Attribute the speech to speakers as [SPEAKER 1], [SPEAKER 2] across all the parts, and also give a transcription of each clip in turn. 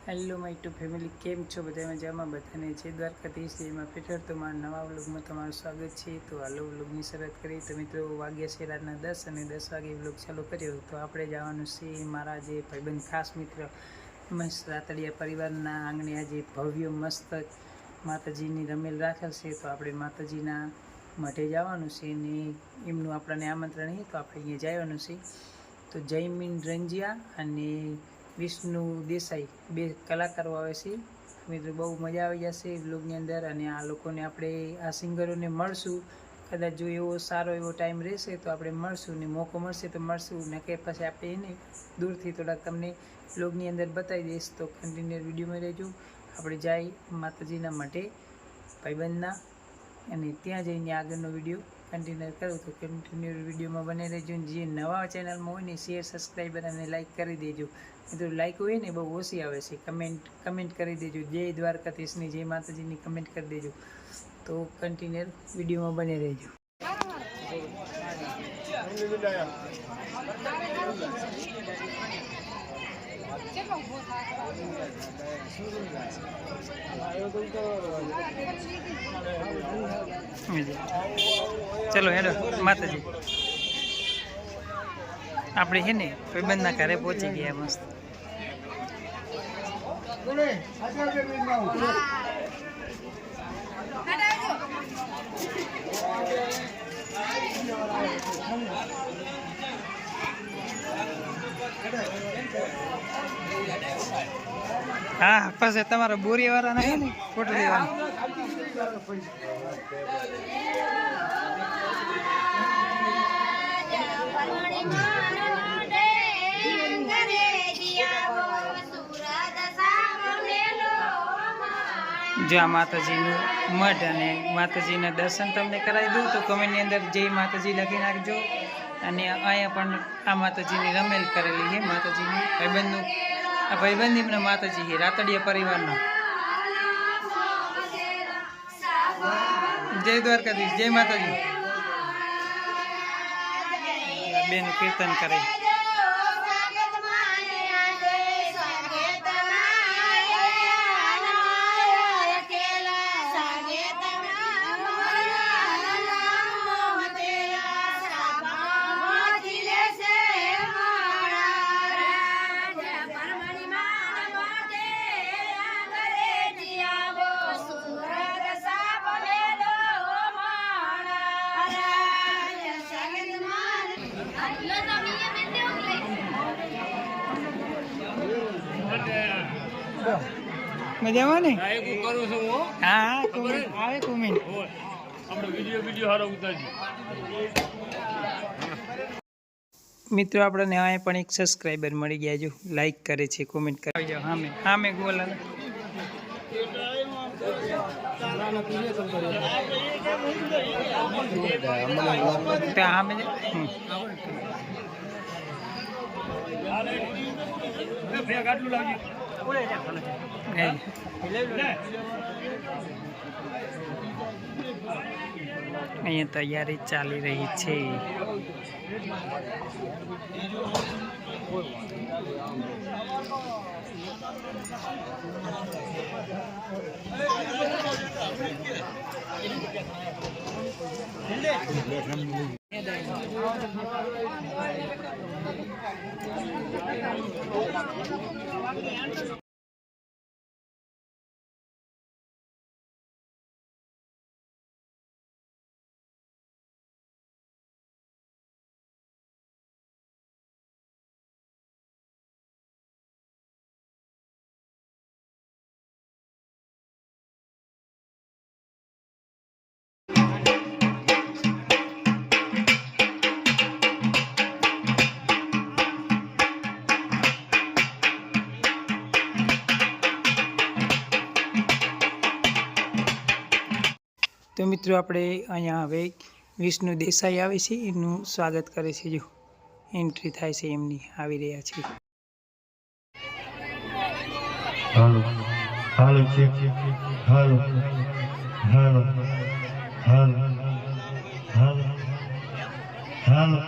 [SPEAKER 1] Hello my two family, કેમ છો? બધા મજામાં? બધાને જય દ્વારકાધીશ, જયમાં પીઠર. તો મારા નવા વ્લોગમાં તમારું સ્વાગત છે. તો હાલો વ્લોગની શરૂઆત કરીએ. તો મિત્રો વાગ્યા છે રાતના 10 અને 10 વાગે વ્લોગ ચાલુ કર્યો. તો આપણે જવાનું છે મારા જે ભાઈબંધ ખાસ મિત્ર મસ્ત રાતડિયા પરિવારના આંગણે આજે ભવ્ય મસ્ત માતાજીની રમેલ રાખેલ છે. તો આપણે માતાજીના મઠે જવાનું છે ને એમનું આપણને આમંત્રણ છે, તો આપણે અહીંયા જવાનું છે. તો જયમીન રંજિયા અને વિષ્ણુ દેસાઈ બે કલાકારો આવે છે. મિત્રો બહુ મજા આવી જશે વ્લોગની અંદર, અને આ લોકોને આપણે આ સિંગરોને મળશું. કદાચ જો એવો સારો એવો ટાઈમ રહેશે તો આપણે મળશું, ને મોકો મળશે તો મળશું, ને કે પછી આપણે એને દૂરથી થોડાક તમને વ્લોગની અંદર બતાવી દઈશ. તો કન્ટિન્યુ વિડીયોમાં રહેજો. આપણે જાય માતાજીના માટે ભાઈબંધના, અને ત્યાં જઈને આગળનો વિડીયો કન્ટિન્યુ કરું. તો કન્ટિન્યુ વિડીયોમાં બને રહેજો. જે નવા ચેનલમાં હોય ને શેર, સબસ્ક્રાઈબર અને લાઇક કરી દેજો. મિત્રો લાઇક હોય ને બહુ ઓછી આવે છે, કમેન્ટ કરી દેજો. જય દ્વારકાધીશની, જય માતાજીની કમેન્ટ કરી દેજો. તો કન્ટિન્યુ વિડીયોમાં બને રહેજો. ચલો હેડો માતાજી. આપણે છે ને ભાઈબંધના ઘરે પહોંચી ગયા મસ્ત. હા, પછી તમારા બોરી વાળા ના ને ફોટો લેવાનો. જો આ માતાજીનું મઠ અને માતાજીના દર્શન તમને કરાવી દઉં. તો કમેન્ટની અંદર જય માતાજી લખી નાખજો. અને અહીંયા પણ આ માતાજીની રમેલ કરેલી છે. માતાજીની ભાઈબંધનું આ ભાઈબંધ એમના માતાજી છે, રાતડિયા પરિવારના. જય દ્વારકાધીશ, જય માતાજી. બેનું કીર્તન કરે. મજામાં ને? હા, આવે કોમેન્ટ. મિત્રો આપણને અહીંયા પણ એક સબસ્ક્રાઈબર મળી ગયા. જો લાઈક કરે છે, કોમેન્ટ કરે. જાઓ હા મેં બોલા અહીંયા તૈયારી ચાલી રહી છે. તો મિત્રો આપણે અહીંયા હવે વિષ્ણુ દેસાઈ આવે છે, એનું સ્વાગત કરે છે. જો એન્ટ્રી થાય છે એમની, આવી રહ્યા છે. હાલો હાલો ચેક હાલો હાલો હાલો હાલો હાલો.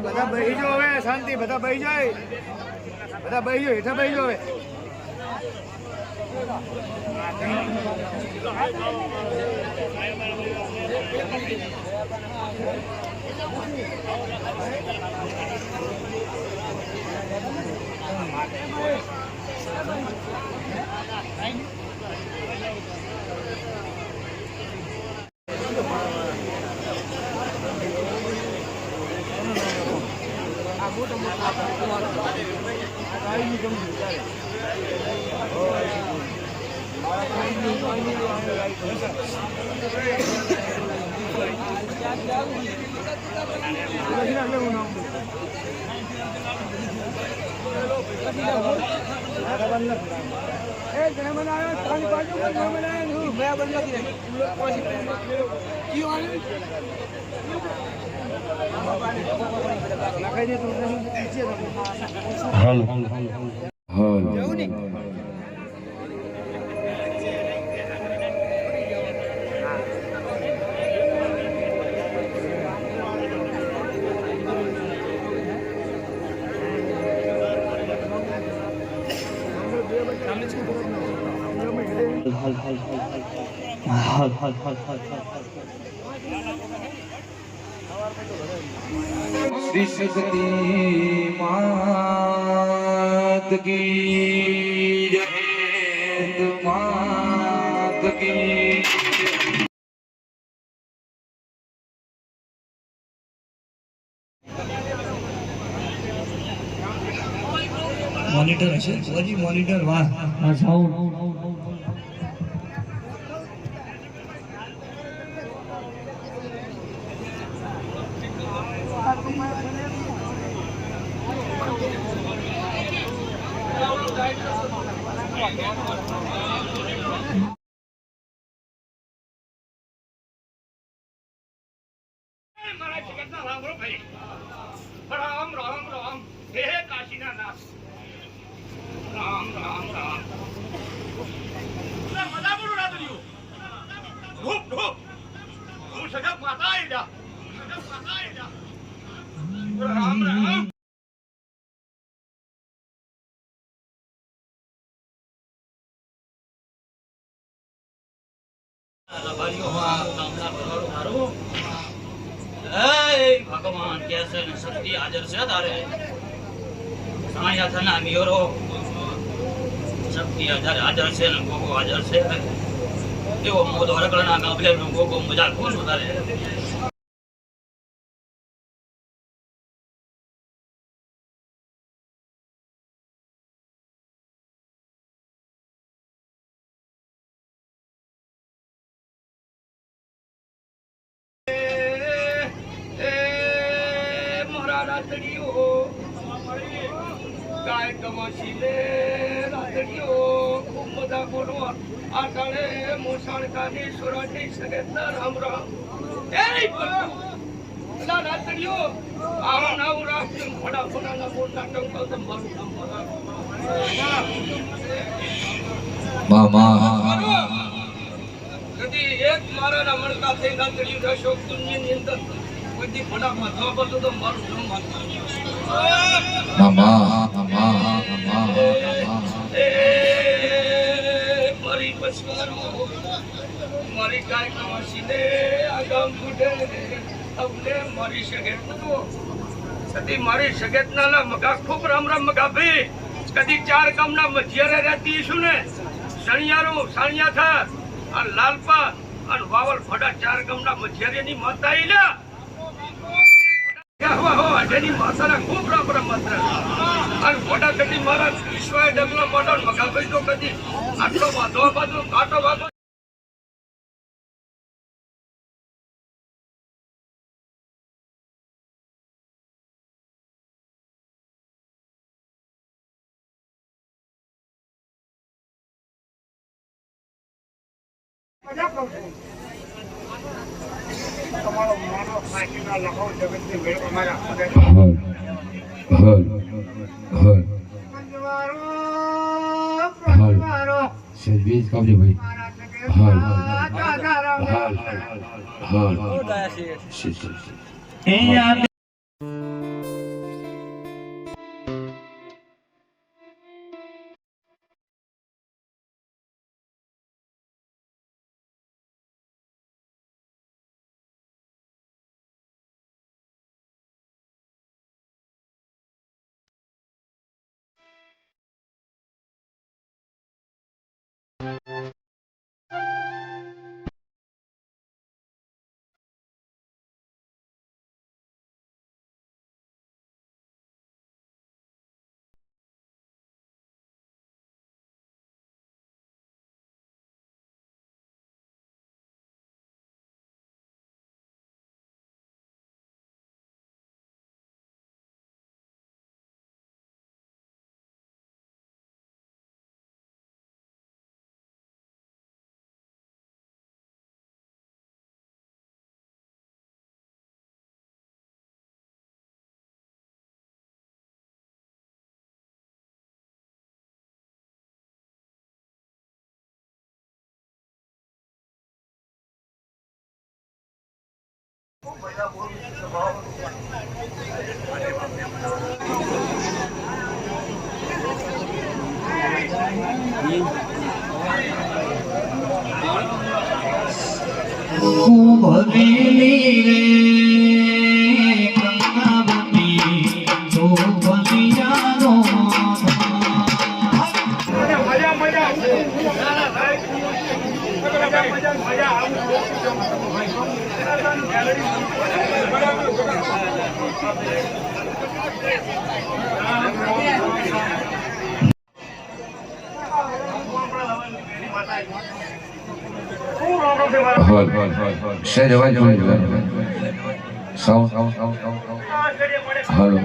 [SPEAKER 2] બધા બહી જો હવે શાંતિ, બધા બહી જાય, બધા બહી જો, હેઠા બહી જો હવે.
[SPEAKER 3] श्री सती मात की जय, मात की
[SPEAKER 4] મોનિટર હશે હજી મોનિટર વાહ આ સાઉન્ડ
[SPEAKER 2] राम राम राम हे काशीना नाथ राम राम राम मजा बोलू राहतो देऊ धूप धूप तू सगळं माता आहे द्या राम राम
[SPEAKER 5] भगवान कैसे शक्ति हाजर से तारे साया थना मियोरो शक्ति हाजर हाजर से लोगों हाजर से देव मोद हरकलना गाभले लोगों को मजा खुश होता रहे
[SPEAKER 2] गाय कमाशीले रातडियो खूप मजा बोलो आटाळे मोसाळकानी सुराटी सगळ्यांना राम राम ए बोला रातडियो आव नाव राष्ट्र फडा फडाला बोलता टंकल मारू
[SPEAKER 3] मामा
[SPEAKER 2] कधी एक माराना म्हणता ते रातडियो अशोक तुझी निंद कधी फडा माथा बोलतो तो मारू
[SPEAKER 3] मामा मामा मामा
[SPEAKER 2] મારી પછવારો મારી ગાય કમાસીને આગામ ફૂટે અમને મારી શકે તો કદી મારી સગેતના મગા ખૂબ રામ રામ મગા ભાઈ કદી 4 ગામના મધ્યરે રહેતી છું ને સણિયારું સાણિયા થા અને લાલપા અને વાવલ ફડા 4 ગામના મધ્યરેની માતા ઈ લ્યા હો હો અજેની માતાના ખૂબ રામ રામ મંત્ર અને ફડા કદી મારા વિશ્વાય ડગલો મોટો મગા ભાઈ તો કદી આટલો વાંધો બાજુ કાટો વાંધો તમારો માનો ફાંસીના લખાવ જગતની મેળ અમારા
[SPEAKER 3] સજવીજ કાપજો ભાઈ હાલ સહેજ અવાજ સાઉન્ડ હાલો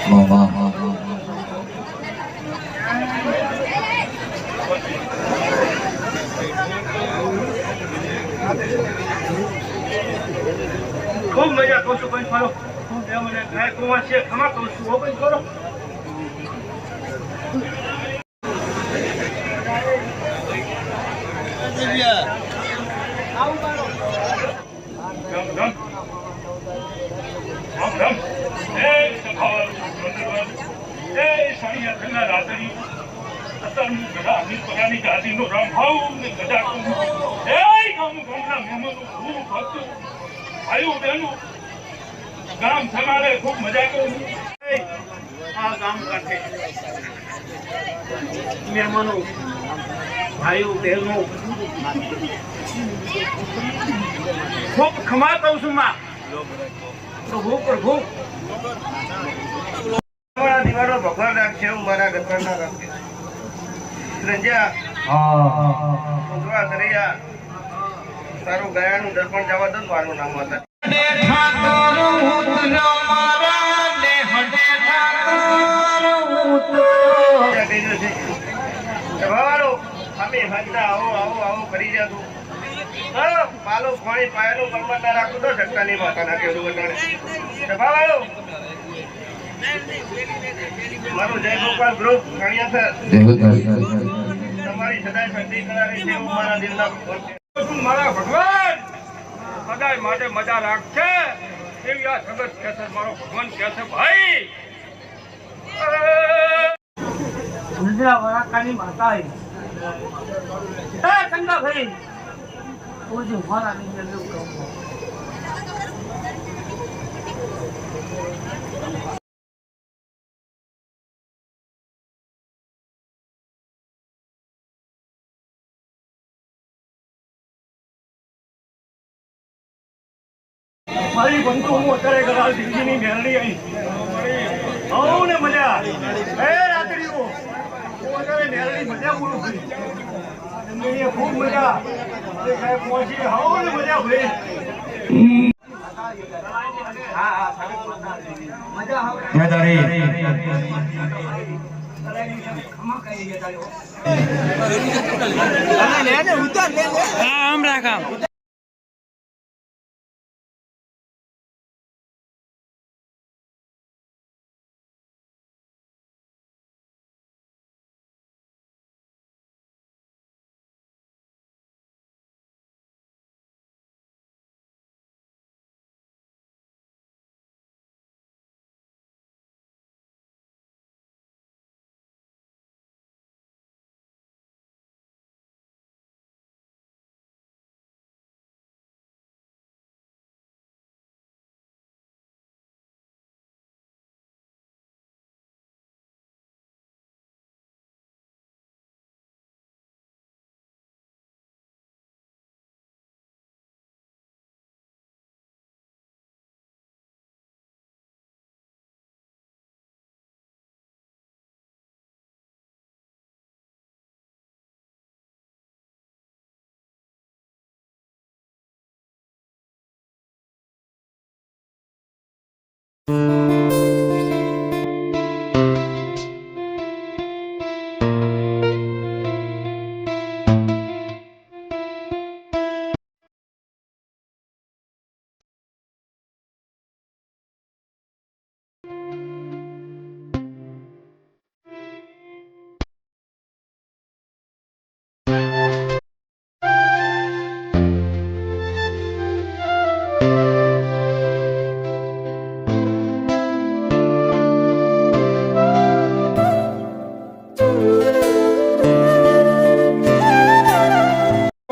[SPEAKER 3] મામા
[SPEAKER 2] ખૂબ મજા કરું છું ભાઈ મારો ખૂબ મને ગાય કુવા છે ખમા કરું છું હો ભાઈ કરો ગામ સમારે ખૂબ મજા કરું આ ગામ કાંઠે મહેમાનો ભાઈઓ બહેનો ખૂબ ખમા કહું છું માં પ્રભુ પ્રભુ દિવાળો ભગવાન રાખશે હું મારા ગતર ના રાખીશ રંજા તારું ગયાનું દર્પણ જવા દો મારું નામ હતા પાલો પાણી પાયાનું બરબાદ ના રાખું તો ઝટકાની માતા ના કેવું વટાણે મારું જય ગોપાલ ગ્રુપ ગણ્યા છે તમારી મારા ભગવાન સદાય માટે મજા રાખશે એવી આ જગત કહે છે. મારો ભગવાન કહે છે ભાઈ
[SPEAKER 4] ગુજરા વરાકાની માતા એ કંદા ભાઈ ઓજો મારા ની અંદર કહું મારી બંધુ હું અત્યારે ગરાલ દિલ્હીની મેરડી આવી આવું ને મજા હે રાત્રિઓ હું અત્યારે મેરડી મજા બોલું છું એમની ખૂબ મજા સાહેબ પહોંચી આવું ને મજા ભાઈ
[SPEAKER 1] આમ રાખ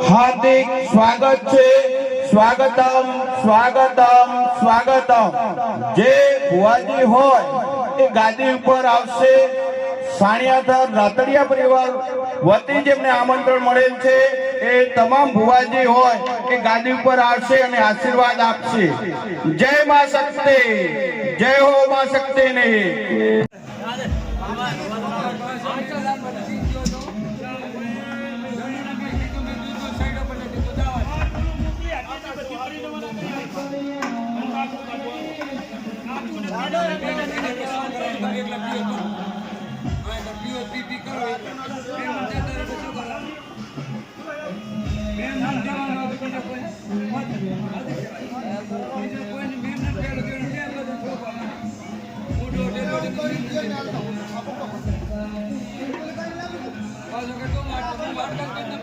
[SPEAKER 6] હાર્દિક સ્વાગત છે. સ્વાગતમ સ્વાગતમ સ્વાગતમ. જે ભુવાજી હોય એ ગાદી ઉપર આવશે. સાણિયાધર રાતડિયા પરિવાર વતી જેમને આમંત્રણ મળેલ છે એ તમામ ભુવાજી હોય એ ગાદી ઉપર આવશે અને આશીર્વાદ આપશે. જય મા શક્તિ, જય હો મા શક્તિ ને.